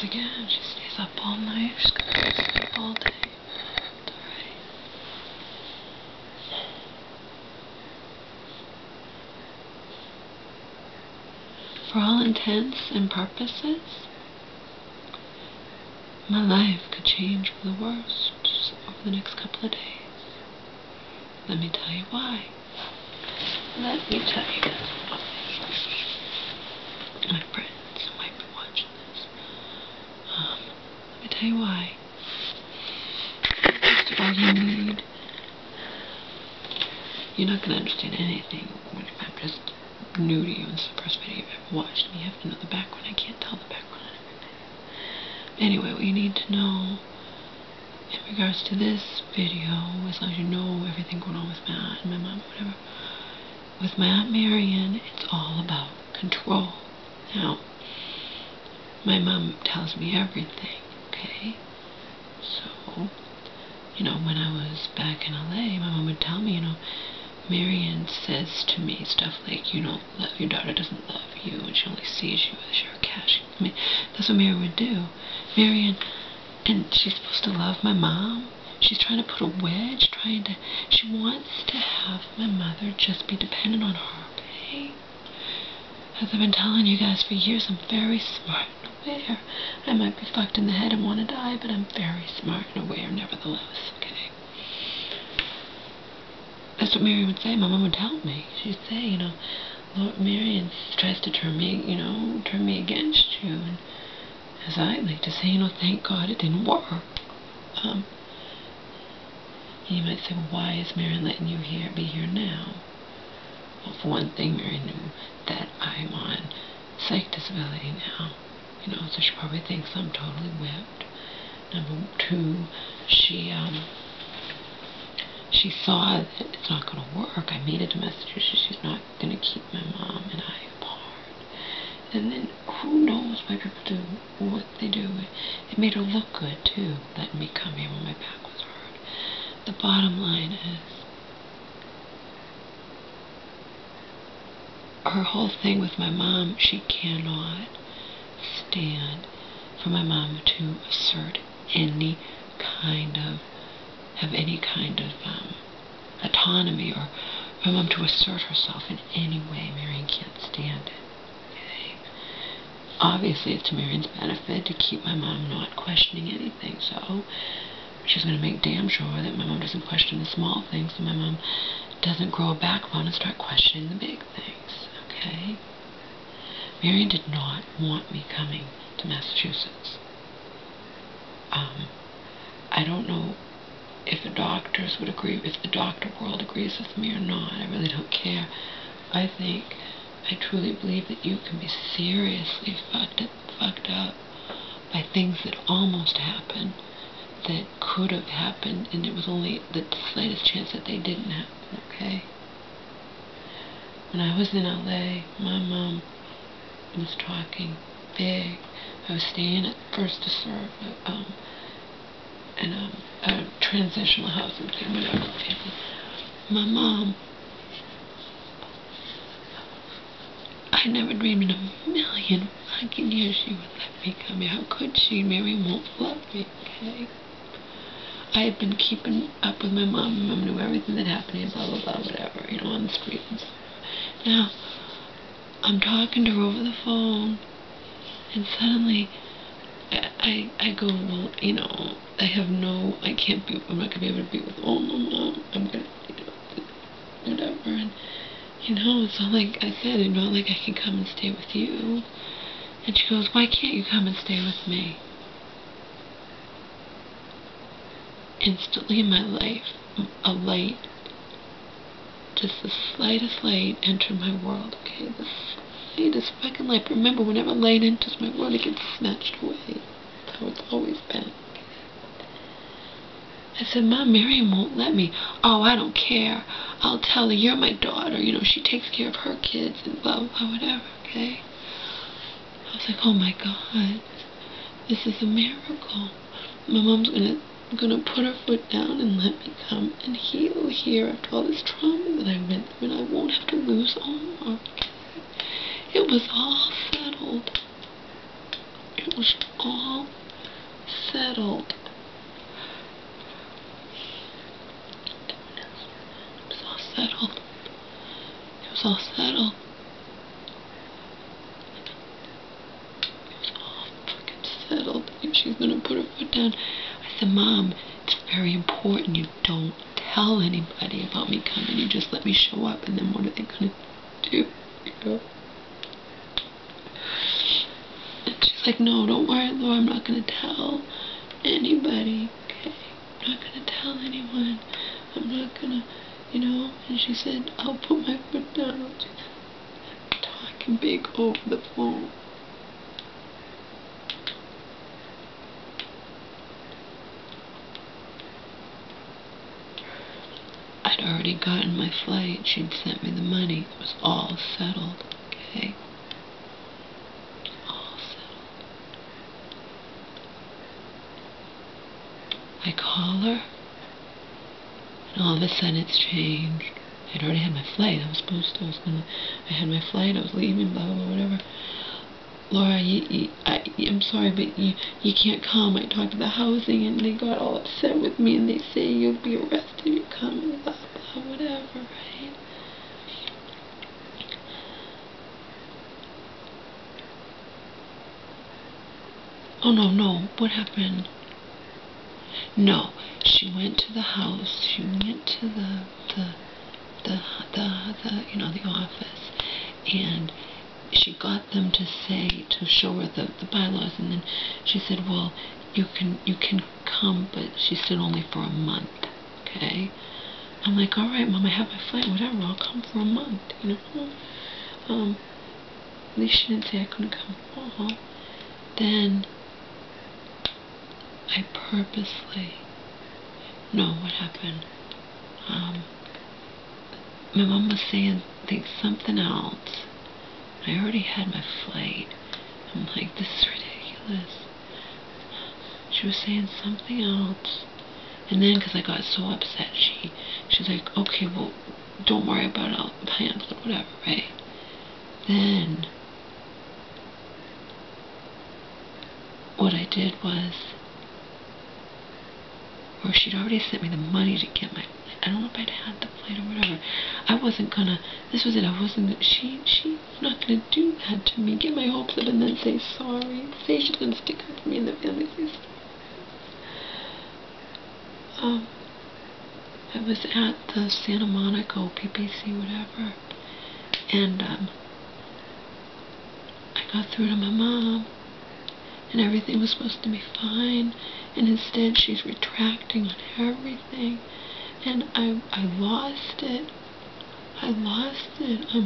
once again, she stays up all night. She's going to sleep all day. It's alright. For all intents and purposes, my life could change for the worst over the next couple of days. Let me tell you why. Let me tell you guys why. My friends who might be watching this. Let me tell you why. First of all, you're not going to understand anything when I'm just new to you. This is the first video you've ever watched me. You have to know the background. I can't tell the background on everything. Anyway, what you need to know in regards to this video, as long as you know everything going on with Matt and my mom, whatever, with my Aunt Marion, it's all about control. Now, my mom tells me everything, okay? So, when I was back in LA, my mom would tell me, Marion says to me stuff like, your daughter doesn't love you, and she only sees you as your cash. I mean, that's what Marion would do. Marion, and she's supposed to love my mom. She's trying to put a wedge, she wants to have my mother just be dependent on her, okay? As I've been telling you guys for years, I'm very smart and aware. I might be fucked in the head and want to die, but I'm very smart and aware nevertheless, okay? That's what Marion would say. My mom would tell me. She'd say, Lord, Marion tries to turn me against you. And as I like to say, thank God it didn't work. You might say, well, why is Marion letting you be here now? Well, for one thing, Marion knew that I'm on psych disability now. So she probably thinks I'm totally whipped. Number two, she saw that it's not going to work. I made a domestic issue. She's not going to keep my mom and I apart. And then who knows why people do what they do. It made her look good, too, letting me come here when my back was hurt. The bottom line is, her whole thing with my mom, she cannot stand for my mom to assert any kind of autonomy, or my mom to assert herself in any way. Marion can't stand it. Okay? Obviously, it's to Marion's benefit to keep my mom not questioning anything, so she's going to make damn sure that my mom doesn't question the small things, so my mom doesn't grow a backbone and start questioning the big things, okay? Marion did not want me coming to Massachusetts. I don't know if the doctors would agree, if the doctor world agrees with me or not. I really don't care. I truly believe that you can be seriously fucked up by things that almost happened, that could have happened, and it was only the slightest chance that they didn't happen, okay? When I was in LA, my mom was talking big. I was staying at First to Serve, in a transitional housing thing, whatever, family. My mom, I never dreamed in a million fucking years she would let me come here. How could she? Marion won't love me, okay? I had been keeping up with my mom. My mom knew everything that happened here, blah, blah, blah, whatever, on the street and stuff. Now, I'm talking to her over the phone, and suddenly, I go, well, I'm not going to be able to be with my mom. I'm going to, whatever. And, it's not like I said, not like I can come and stay with you. And she goes, why can't you come and stay with me? Instantly in my life, a light, just the slightest light entered my world, okay? The slightest fucking light. But remember, whenever light enters my world, it gets snatched away. That's how it's always been. I said, Mom, Marion won't let me. Oh, I don't care. I'll tell her you're my daughter. She takes care of her kids and blah, blah, whatever, okay? I was like, oh my God, this is a miracle. My mom's gonna put her foot down and let me come and heal here after all this trauma that I went through, and I won't have to lose Omar. It was all settled. It was all settled. It was all settled. It was all settled. It was all fucking settled. If she's gonna put her foot down. I said, Mom, it's very important you don't tell anybody about me coming. You just let me show up, and then what are they gonna do? You know? And she's like, no, don't worry, Laura, I'm not gonna tell anybody, okay? I'm not gonna tell anyone. I'm not gonna, you know? And she said, I'll put my foot down. Talking big over the phone. I'd already gotten my flight. She'd sent me the money. It was all settled, okay? All settled. I call her, and all of a sudden it's changed. I'd already had my flight. I had my flight. I was leaving, blah, blah, blah, whatever. Laura, I'm sorry, but you can't come. I talked to the housing, and they got all upset with me, and they say you'll be arrested. You come, blah, blah, whatever, right? Oh, no, what happened? No, she went to the house. She went to the the office, and she got them to show her the bylaws, and then she said, well, you can come, but she said only for a month, okay? I'm like, all right, Mom, I have my flight, whatever, I'll come for a month, you know? At least she didn't say I couldn't come at all. Then I purposely, no, what happened? My mom was saying something else. I already had my flight. I'm like, this is ridiculous. She was saying something else. And then, because I got so upset, she's like, okay, well, don't worry about it. I'll handle it, whatever, right? Then, what I did was, or she'd already sent me the money to get my, I don't know if I'd had the flight or whatever. I wasn't gonna, this was it, she's not gonna do that to me, get my hopes up and then say sorry, say she's gonna stick up for me in the family, say sorry. I was at the Santa Monica PPC, whatever, and I got through to my mom, and everything was supposed to be fine, and instead she's retracting on everything, and I lost it. I'm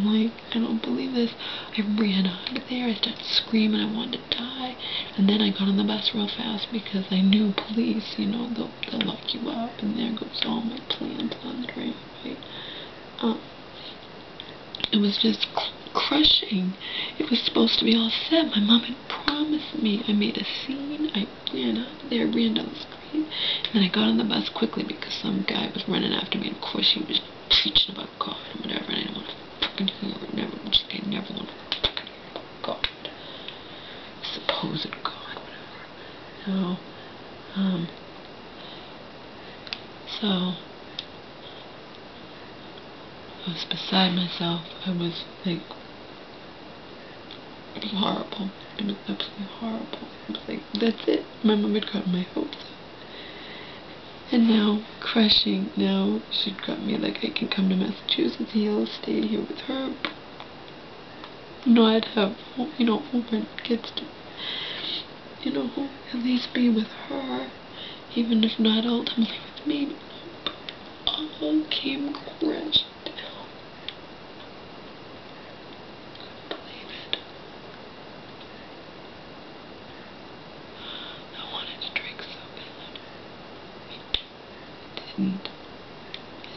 like, I don't believe this. I ran out of there. I started screaming. I wanted to die. And then I got on the bus real fast because I knew police, you know, they'll lock you up. And there goes all my plans on the drain, right? It was just crushing. It was supposed to be all set. My mom had promised me. I made a scene. I ran out of there, ran down the street. And then I got on the bus quickly because some guy was running after me. And of course he was preaching about God and whatever, and I didn't want to fucking hear it. I never want to fucking hear about God. Supposed God, whatever. So, I was beside myself. I was like, it was horrible. It was absolutely horrible. I was like, that's it. My mom had gotten my hopes up. And now, crushing, now she'd got me like I can come to Massachusetts, he'll stay here with her. Not have, you know, my kids to, you know, at least be with her, even if not ultimately with me. All came crashed down. Couldn't believe it. I wanted to drink so bad. I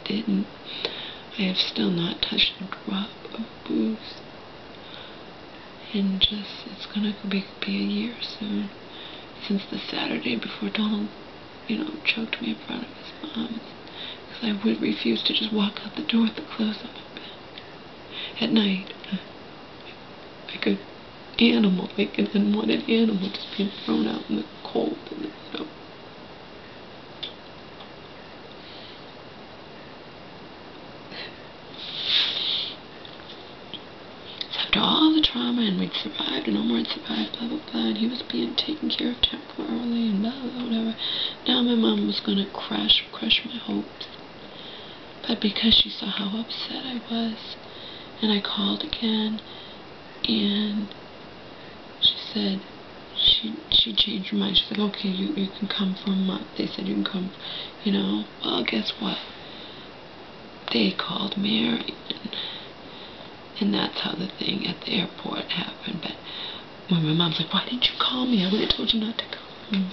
didn't. I have still not touched a drop of booze. And just, it's gonna be a year soon. Since the Saturday before Donald, you know, choked me in front of his mom. Because I would refuse to just walk out the door with the clothes on my bed. At night. animal, like an unwanted animal just being thrown out in the cold, and, you know. After all the trauma, and we'd survived, and Omar had survived, blah, blah, blah, and he was being taken care of temporarily, and blah, blah, whatever. Now my mom was going to crush my hopes. But because she saw how upset I was, and I called again, and she said, she changed her mind. She's like, okay, you can come for a month. They said you can come, you know. Well, guess what? They called Mary, and that's how the thing at the airport happened. But when my mom's like, why didn't you call me? I would have told you not to come.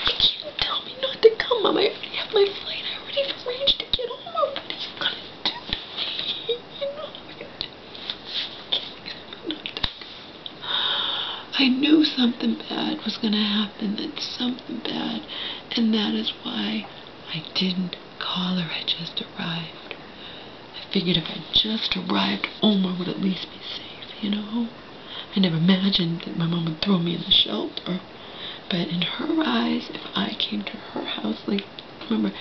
You can't tell me not to come, Mom. I already have my flight. I already arranged to get home. What are you going to do to me? You know I knew something bad was going to happen. That's something bad. And that is why I didn't call her. I just arrived. I figured if I just arrived, Omar would at least be safe, you know? I never imagined that my mom would throw me in the shelter. But in her eyes, if I came to her house, like, remember,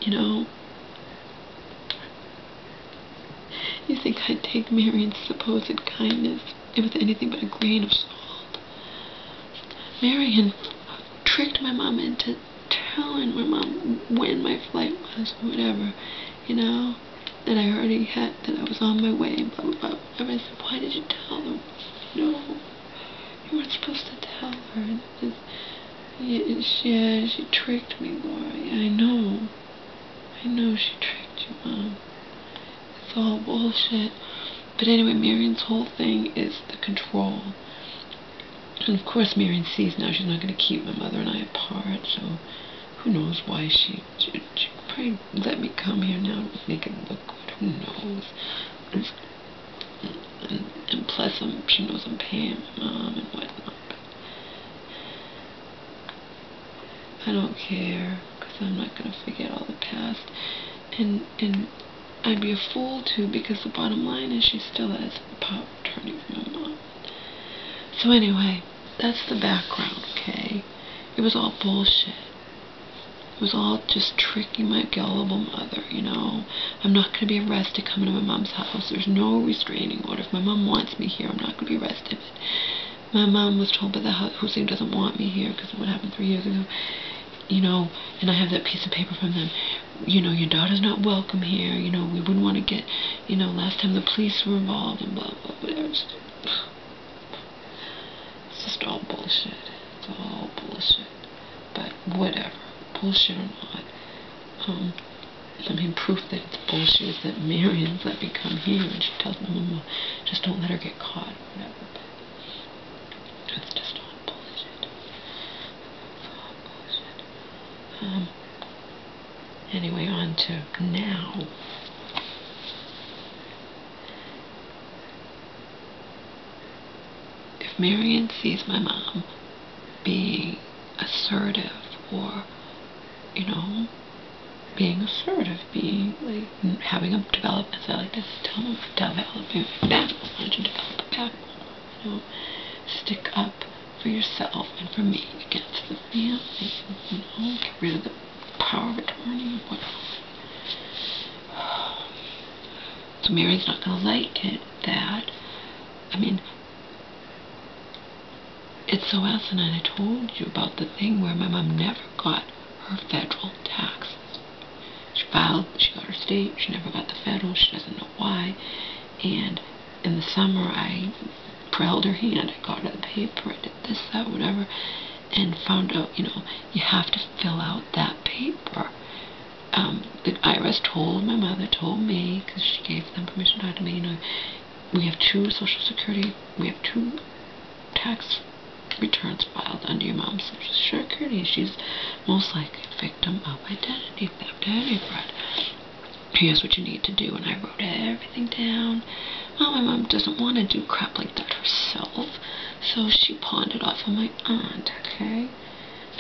you know, you think I'd take Marion's supposed kindness with anything but a grain of salt? Marion tricked my mom into telling my mom when my flight was, or whatever, you know, that I already had, that I was on my way, blah, blah, blah, whatever. I said, why did you tell them? No, you weren't supposed to tell her. She tricked me, Laura. I know she tricked you, Mom. It's all bullshit. But anyway, Marion's whole thing is the control. And of course Marion sees now she's not going to keep my mother and I apart, so who knows why she probably let me come here now to make it look good. Who knows? And plus she knows I'm paying my mom and whatnot. I don't care, because I'm not going to forget all the past. And I'd be a fool to, because the bottom line is she still has the power of attorney for my mom. So anyway, that's the background, okay? It was all bullshit. It was all just tricking my gullible mother, you know? I'm not going to be arrested coming to my mom's house. There's no restraining order. If my mom wants me here, I'm not going to be arrested. My mom was told by the Hussein doesn't want me here because of what happened 3 years ago. You know, and I have that piece of paper from them. You know, your daughter's not welcome here. You know, we wouldn't want to get, you know, last time the police were involved and blah, blah, whatever. It's just all bullshit. It's all bullshit. But whatever. Bullshit or not. I mean, proof that it's bullshit is that Marion's let me come here and she tells my mama, just don't let her get caught or whatever. But it's just all bullshit. It's all bullshit. Anyway, on to now. If Marion sees my mom being assertive, or, you know, being assertive, being like having a development, I like to tell them, developing a backbone. Why don't you develop a backbone? You know, stick up for yourself and for me against the family. You know, get rid of the power of attorney and whatnot. So Mary's not gonna like it. That, I mean, it's so asinine. I told you about the thing where my mom never got her federal taxes. She filed, she got her state, she never got the federal, she doesn't know why. And in the summer, I held her hand, I got her the paper, I did this, that, whatever, and found out, you know, you have to fill out that paper. The IRS told my mother, told me, because she gave them permission to talk to me, you know, we have 2 Social Security, we have 2 tax returns filed under your mom's Social Security. She's most likely a victim of identity theft, identity fraud. Here's what you need to do. And I wrote everything down. Well, my mom doesn't want to do crap like that herself, so she pawned it off on my aunt, okay?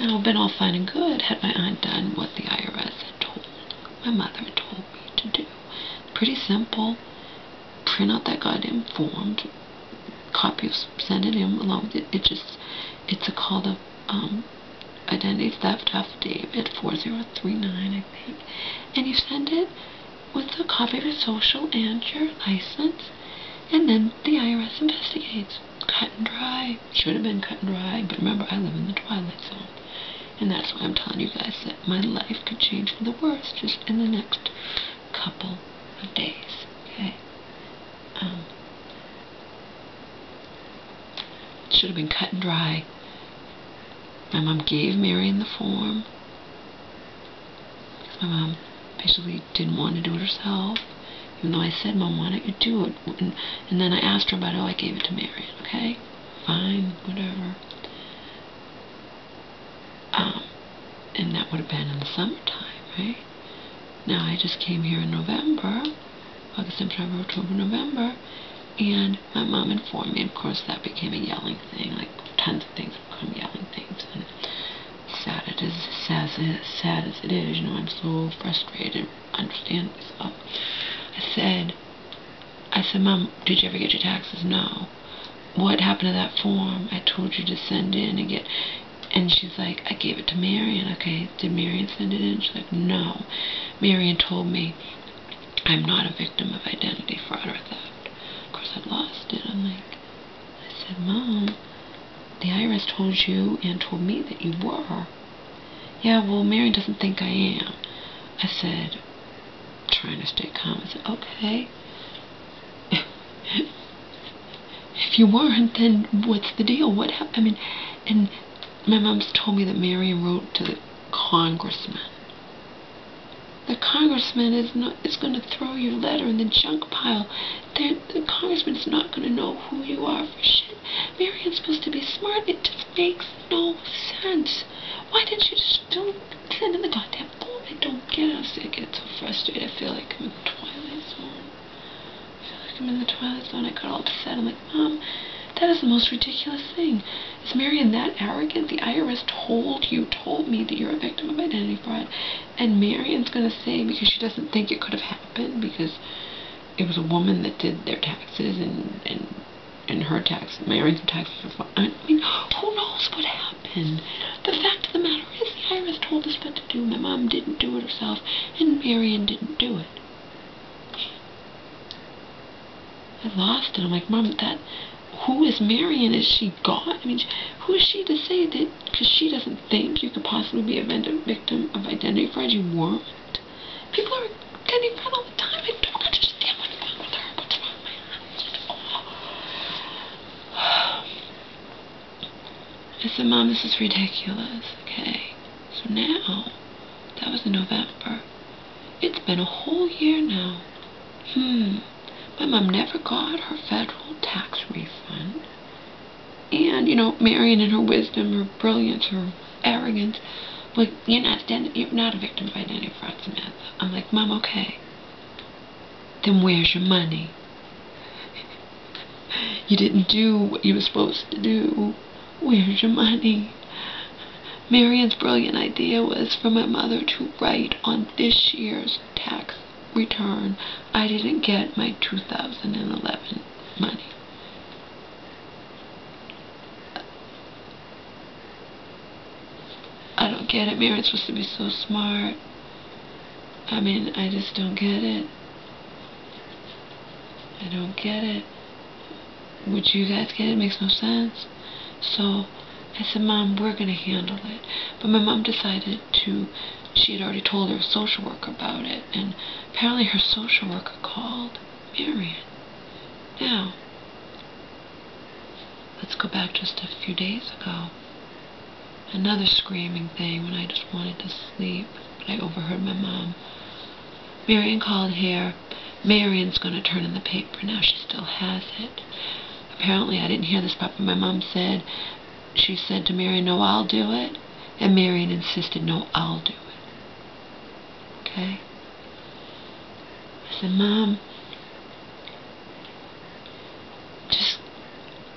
Now, been all fine and good had my aunt done what the IRS had told my mother had told me to do. Pretty simple. print out that goddamn form, copy, send it in along with it. It's called a identity theft affidavit 4039, I think, and you send it with a copy of your social and your license, and then the IRS investigates. Cut and dry. Should have been cut and dry, but remember, I live in the twilight zone, and that's why I'm telling you guys that my life could change for the worse just in the next couple of days. Okay. Should have been cut and dry. My mom gave Marion the form because my mom basically didn't want to do it herself, even though I said, Mom, why don't you do it? And then I asked her about it. Oh, I gave it to Marion. Okay, fine, whatever. And that would have been in the summertime, right? Now I just came here in November, August, September, October, November, and my mom informed me. Of course, that became a yelling thing, like tons of things become yelling things. And sad as it is, you know, I'm so frustrated, understand myself. I said, Mom, did you ever get your taxes? No. What happened to that form I told you to send in and get? And she's like, I gave it to Marion. Okay, did Marion send it in? She's like, no. Marion told me I'm not a victim of identity fraud or theft. Of course, I lost it. I said, Mom, the IRS told you and told me that you were. Yeah, well, Marion doesn't think I am. I said, trying to stay calm, I said, okay. If you weren't, then what's the deal? What happened? I mean, and my mom's told me that Marion wrote to the congressman. The congressman is going to throw your letter in the junk pile. The congressman is not going to know who you are for shit. Marion's supposed to be smart. It just makes no sense. Why didn't you just send in the goddamn form? I don't get it. I get so frustrated. I feel like I'm in the twilight zone. I got all upset. I'm like, Mom, that is the most ridiculous thing. Is Marion that arrogant? The IRS told me that you're a victim of identity fraud, and Marion's going to say, because she doesn't think it could have happened, because it was a woman that did their taxes, and her taxes, Marion's taxes are fine. I mean, who knows what happened? The fact of the matter is, the IRS told us what to do. My mom didn't do it herself, and Marion didn't do it. I lost it. I'm like, Mom, who is Marion? Is she God? I mean, who is she to say that, because she doesn't think you could possibly be a victim of identity fraud, you weren't? People are getting fraud all the time. I don't understand what's wrong with her. What's wrong with my I said, Mom, this is ridiculous. Okay. So now, that was in November. It's been a whole year now. My mom never got her federal tax refund. And, you know, Marion in her wisdom, her brilliance, her arrogance, like, you're not a victim of identity fraud, Samantha. I'm like, Mom, okay. Then where's your money? You didn't do what you were supposed to do. Where's your money? Marion's brilliant idea was for my mother to write on this year's tax return, I didn't get my 2011 money. I don't get it. Marion's supposed to be so smart. I mean, I just don't get it. I don't get it. Would you guys get it? It makes no sense. So I said, Mom, we're going to handle it. But my mom decided she had already told her social worker about it, and apparently her social worker called Marion. Now, let's go back just a few days ago. Another screaming thing when I just wanted to sleep, but I overheard my mom. Marion called here. Marion's going to turn in the paper now. She still has it. Apparently, I didn't hear this part, but my mom said, she said to Marion, no, I'll do it. And Marion insisted, no, I'll do it. Okay? I said, Mom,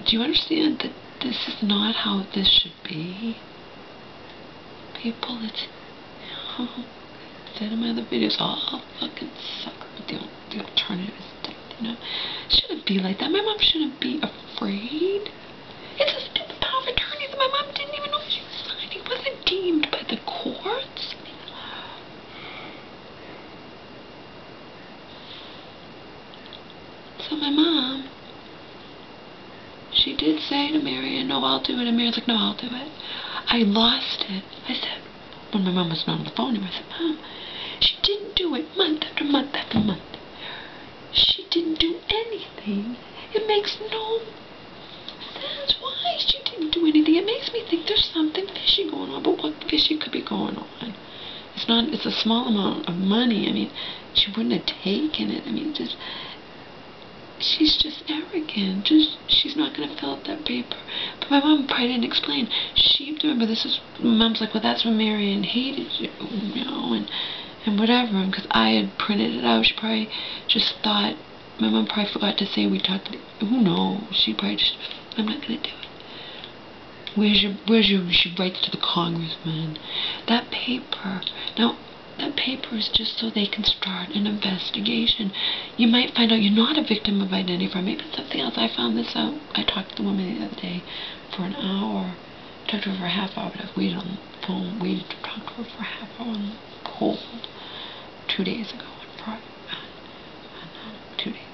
do you understand that this is not how this should be? People, I said in my other videos, all fucking suck, but the alternative is death. you know. Shouldn't be like that. My mom shouldn't be afraid. It's a stupid power of attorney that my mom didn't even know she was signing. It wasn't deemed by the courts. So my mom, she did say to Marion, no, I'll do it. And Marion's like, no, I'll do it. I lost it. I said, when my mom was not on the phone anymore, I said, Mom, she didn't do it month after month after month. She didn't do anything. It makes no sense. Why she didn't do anything? It makes me think there's something fishy going on. But what fishy could be going on? It's a small amount of money. I mean, she wouldn't have taken it. I mean, she's just arrogant. She's not going to fill out that paper. But my mom probably didn't explain. Remember, my mom's like, well, that's when Marion hated you, you know, and whatever. And because I had printed it out, she probably just thought, my mom probably forgot to say we talked, who knows, she probably just, I'm not going to do it. She writes to the congressman. That paper, now, that paper is just so they can start an investigation. You might find out you're not a victim of identity fraud. Maybe it's something else. I found this out. I talked to the woman the other day for an hour. I talked to her for a half hour, but I waited on the phone, waited to talk to her for a half hour on hold 2 days ago on Friday. 2 days ago.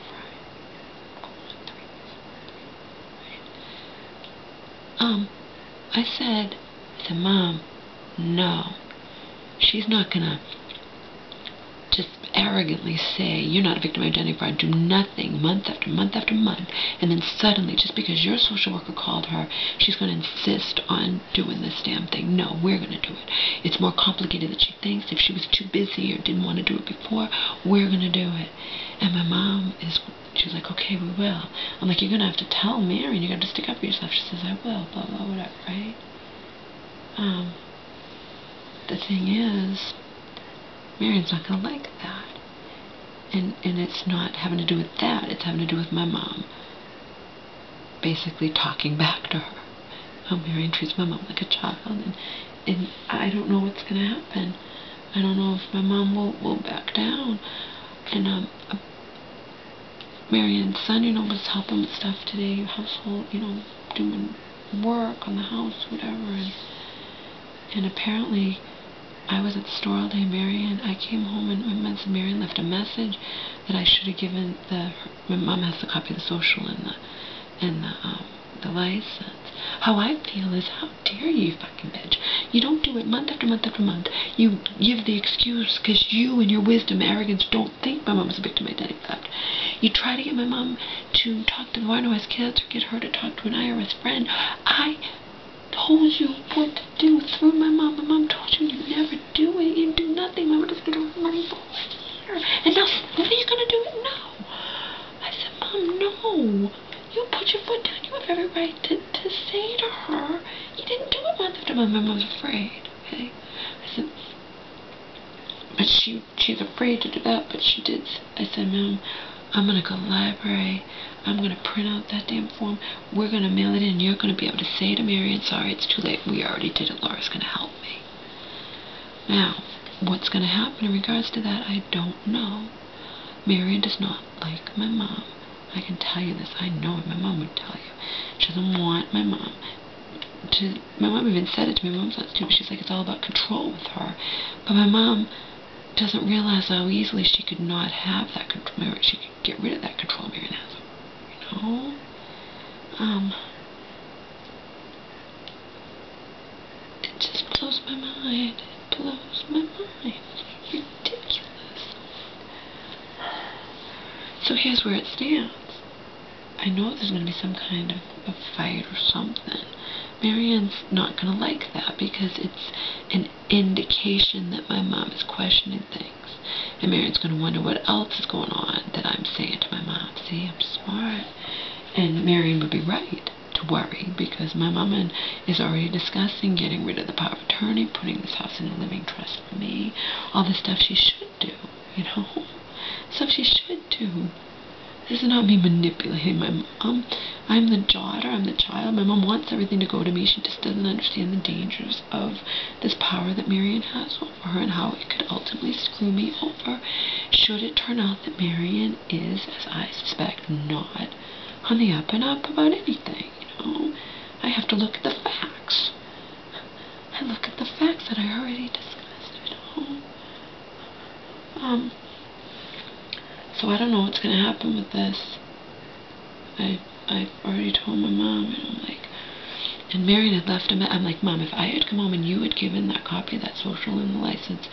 Friday. 3 days. I said, Mom, no. She's not gonna just arrogantly say you're not a victim of identity fraud, do nothing month after month after month, and then suddenly, just because your social worker called her, she's going to insist on doing this damn thing. No, we're going to do it. It's more complicated than she thinks. If she was too busy or didn't want to do it before, we're going to do it. And my mom she's like, okay, we will. I'm like, you're going to have to tell Marion, you're going to stick up for yourself. She says, I will, blah, blah, whatever, right? The thing is, Marion's not going to like that. And it's not having to do with that. It's having to do with my mom basically talking back to her. How Marion treats my mom like a child. And I don't know what's going to happen. I don't know if my mom will back down. And Marion's son, you know, was helping with stuff today, household, you know, doing work on the house, whatever. And apparently, I was at the store all day, Marion. I came home and Marion left a message that I should have given my mom has the copy of the social and the license. How I feel is, how dare you fucking bitch. You don't do it month after month after month. You give the excuse because you and your wisdom, arrogance, don't think my mom is a victim of identity theft. You try to get my mom to talk to the one who has kids or get her to talk to an IRS friend. I told you what to do through my mom. My mom told you you never do it. You do nothing. My mom just going to money for a year. And now suddenly you're going to do it? No. I said, Mom, no. You put your foot down. You have every right to say to her, you didn't do it month after month. My mom's afraid. Okay? I said, but she's afraid to do that, but she did. I said, Mom, I'm going to go to the library. I'm going to print out that damn form. We're going to mail it in. You're going to be able to say to Marion, sorry, it's too late. We already did it. Laura's going to help me. Now, what's going to happen in regards to that, I don't know. Marion does not like my mom. I can tell you this. I know it. My mom would tell you. She doesn't want my mom to... My mom even said it to me. My mom's not stupid. She's like, it's all about control with her. But my mom doesn't realize how easily she could not have that control. She could get rid of that control Marion has. You know? It just blows my mind. It blows my mind. It's ridiculous. So here's where it stands. I know there's going to be some kind of a fight or something. Marion's not going to like that because it's an indication that my mom is questioning things. And Marion's going to wonder what else is going on that I'm saying to my mom. See, I'm smart. And Marion would be right to worry because my mama is already discussing getting rid of the power of attorney, putting this house in a living trust for me, all the stuff she should do, you know, stuff she should do. This is not me manipulating my mom. I'm the daughter, I'm the child. My mom wants everything to go to me. She just doesn't understand the dangers of this power that Marion has over her and how it could ultimately screw me over should it turn out that Marion is, as I suspect, not on the up and up about anything, you know. I have to look at the facts. I look at the facts that I already discussed, you know. So I don't know what's going to happen with this. I've already told my mom, and I'm like, and Marion had left him. I'm like, Mom, if I had come home and you had given that copy of that social and the license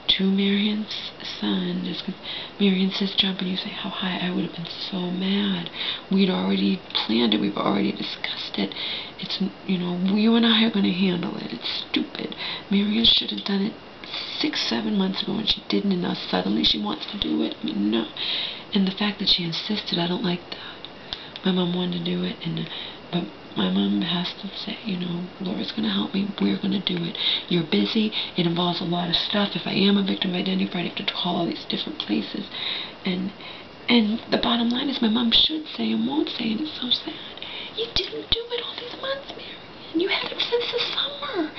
to Marion's son, just because Marion says jump and you say how high, I would have been so mad. We'd already planned it. We've already discussed it. It's, you know, you and I are going to handle it. It's stupid. Marion should have done it 6-7 months ago, and she didn't, and now suddenly she wants to do it. I mean, no. And the fact that she insisted, I don't like that. My mom wanted to do it, but my mom has to say, you know, Laura's going to help me. We're going to do it. You're busy. It involves a lot of stuff. If I am a victim identified, I have to call all these different places. And the bottom line is my mom should say and won't say, and it's so sad. You didn't do it all these months, Marion. You had it since the summer.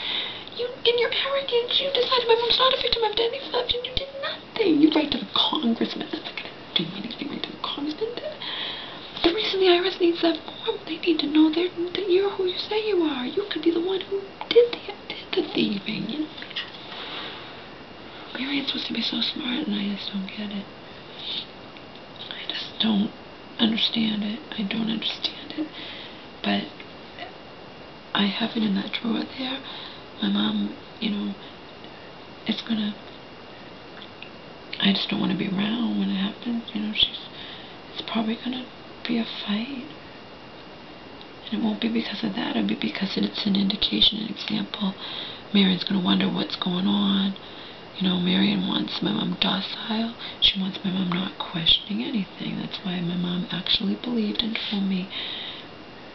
You, in your arrogance, you decided my mom's not a victim of identity theft, and you did nothing. You write to the congressman. That's not going to do anything. Write to the congressman. The reason the IRS needs that form, they need to know that you're who you say you are. You could be the one who did the thieving. You know? Marion's supposed to be so smart, and I just don't get it. I just don't understand it. I don't understand it. But I have it in that drawer there. My mom, you know, it's gonna... I just don't want to be around when it happens. You know, it's probably gonna be a fight. And it won't be because of that. It'll be because it's an indication, an example. Marion's gonna wonder what's going on. You know, Marion wants my mom docile. She wants my mom not questioning anything. That's why my mom actually believed and told me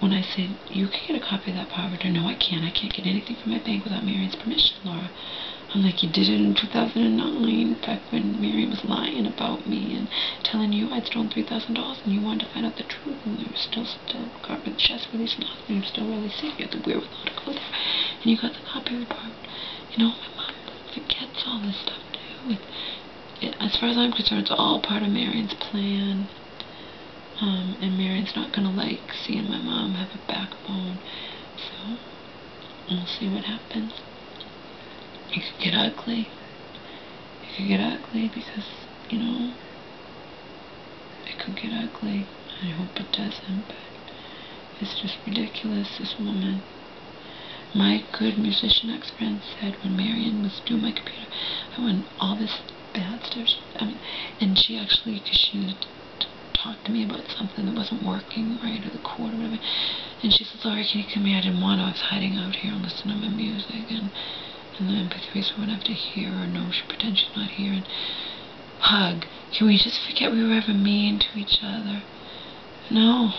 when I said, you can get a copy of that power of attorney. No, I can't. I can't get anything from my bank without Marion's permission, Laura. I'm like, you did it in 2009, back when Marion was lying about me and telling you I'd stolen $3,000 and you wanted to find out the truth, and there was still got the chest release from the hospital. You were still really sick. You had the wherewithal to go there, and you got the copy report. You know, my mom forgets all this stuff too. As far as I'm concerned, it's all part of Marion's plan. And Marion's not gonna like seeing my mom have a backbone. So we'll see what happens. It could get ugly. It could get ugly because, you know, it could get ugly. I hope it doesn't, but it's just ridiculous, this woman. My good musician ex-friend said when Marion was doing my computer, I went all this bad stuff. And she actually, because she talked to me about something that wasn't working right, or the chord or whatever, and she said, Laura, can you come here? I didn't want to. I was hiding out here and listening to my music, and the MP3, so I wouldn't have to hear her. No, she pretends she's not here. And hug. Can we just forget we were ever mean to each other? No.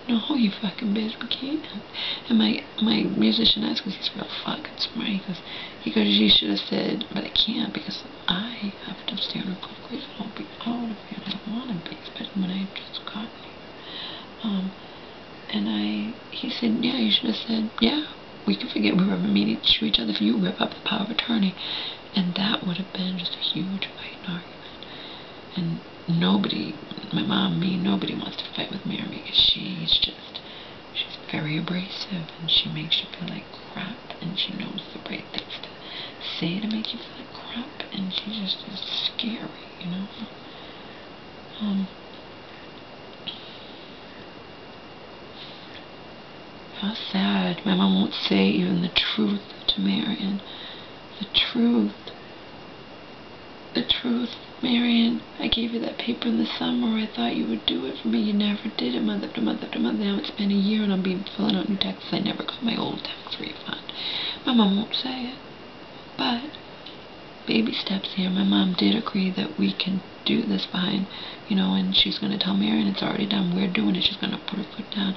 No, you fucking bitch, we can't. And my musician asked, because he's real fucking smart, he goes, you should have said, but I can't, because I have to stay on recovery, so I'll be out of here. I don't want to be, especially when I just gotten here. He said, yeah, you should have said, yeah, we can forget we were ever meaning to each other if you rip up the power of attorney. And that would have been just a huge fight and argument. And nobody, my mom, me, nobody wants to fight with Mary because she's very abrasive and she makes you feel like crap, and she knows the right things to say to make you feel like crap, and she just is scary, you know. How sad. My mom won't say even the truth to Marion. The truth. The truth. Marion, I gave you that paper in the summer. I thought you would do it for me. You never did it, month after month after month. Now it's been a year and I'm filling out new taxes. I never got my old tax refund. My mom won't say it. But baby steps here. My mom did agree that we can do this behind, you know, and she's going to tell Marion it's already done. We're doing it. She's going to put her foot down.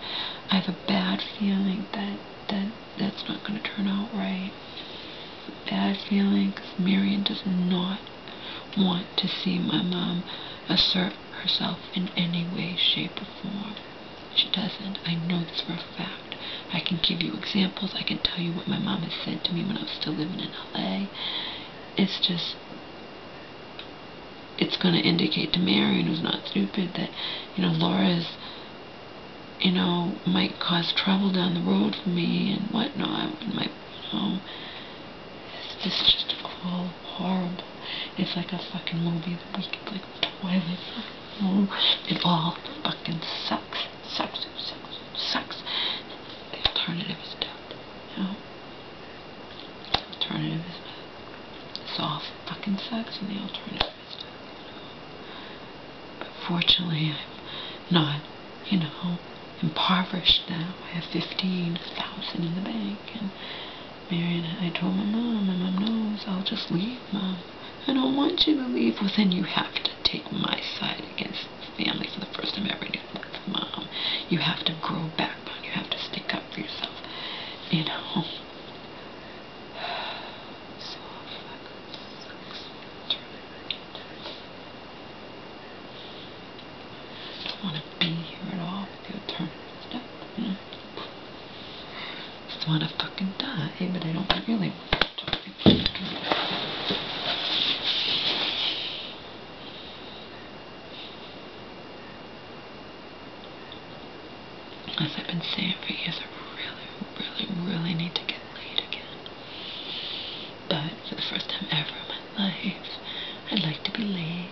I have a bad feeling that's not going to turn out right. Bad feeling because Marion does not want to see my mom assert herself in any way, shape, or form. She doesn't. I know this for a fact. I can give you examples. I can tell you what my mom has said to me when I was still living in LA. It's just, it's going to indicate to Marion, who's not stupid, that, Laura's, might cause trouble down the road for me and whatnot. It might, it's just all horrible. It's like a fucking movie that we could, like, Twilight. It all fucking sucks. Sucks. The alternative is death. The alternative is death. This all fucking sucks, and the alternative is death. But fortunately, I'm not, impoverished now. I have $15,000 in the bank, and Marion, I told my mom knows, I'll just leave, Mom. I don't want you to leave. Well, then you have to take my side against the family for the first time ever. Mom, you have to grow backbone. You have to stick up for yourself. So I don't want to be here at all. The alternative is death. Just want to fucking die, but I don't really want to die. As I've been saying for years, I really need to get laid again. But for the first time ever in my life, I'd like to be laid,